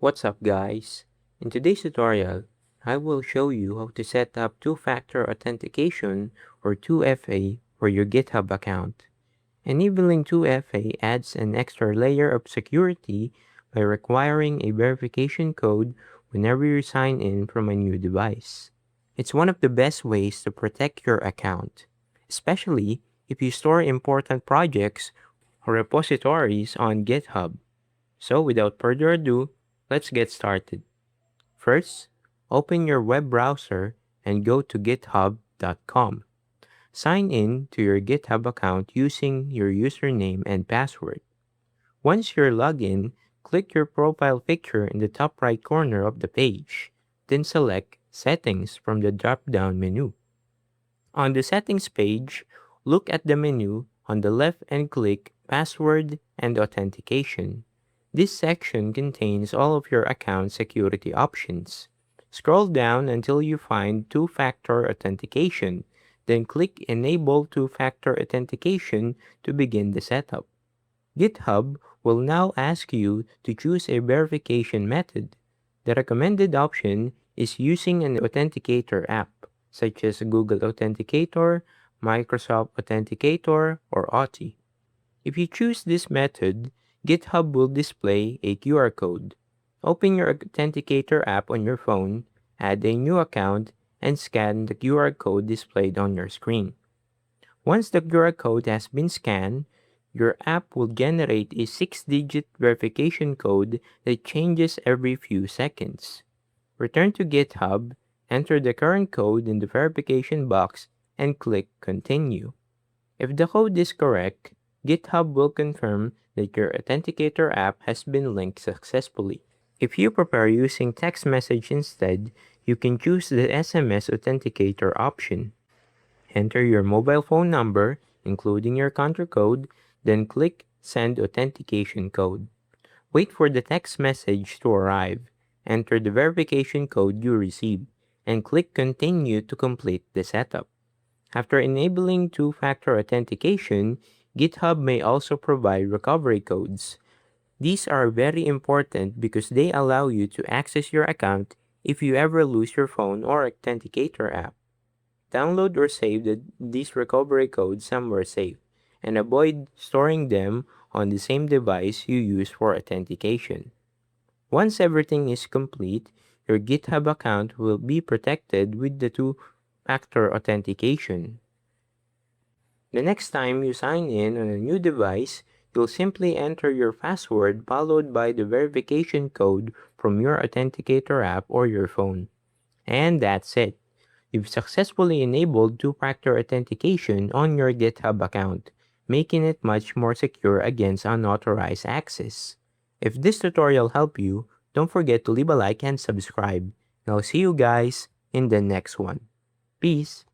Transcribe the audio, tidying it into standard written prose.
What's up guys? In today's tutorial, I will show you how to set up two-factor authentication or 2FA for your GitHub account. Enabling 2FA adds an extra layer of security by requiring a verification code whenever you sign in from a new device. It's one of the best ways to protect your account, especially if you store important projects or repositories on GitHub. So without further ado, let's get started. First, open your web browser and go to github.com. Sign in to your GitHub account using your username and password. Once you're logged in, click your profile picture in the top right corner of the page. Then select Settings from the drop-down menu. On the Settings page, look at the menu on the left and click Password and Authentication. This section contains all of your account security options. Scroll down until you find two-factor authentication, then click Enable two-factor authentication to begin the setup. GitHub will now ask you to choose a verification method. The recommended option is using an authenticator app, such as Google Authenticator, Microsoft Authenticator, or Authy. If you choose this method, GitHub will display a QR code. Open your Authenticator app on your phone, add a new account, and scan the QR code displayed on your screen. Once the QR code has been scanned, your app will generate a 6-digit verification code that changes every few seconds. Return to GitHub, enter the current code in the verification box, and click Continue. If the code is correct, GitHub will confirm that your Authenticator app has been linked successfully. If you prefer using text message instead, you can choose the SMS Authenticator option. Enter your mobile phone number, including your country code, then click Send Authentication Code. Wait for the text message to arrive. Enter the verification code you received, and click Continue to complete the setup. After enabling two-factor authentication, GitHub may also provide recovery codes. These are very important because they allow you to access your account if you ever lose your phone or Authenticator app. Download or save these recovery codes somewhere safe, and avoid storing them on the same device you use for authentication. Once everything is complete, your GitHub account will be protected with the two-factor authentication. The next time you sign in on a new device, you'll simply enter your password followed by the verification code from your Authenticator app or your phone. And that's it. You've successfully enabled two-factor authentication on your GitHub account, making it much more secure against unauthorized access. If this tutorial helped you, don't forget to leave a like and subscribe. And I'll see you guys in the next one. Peace!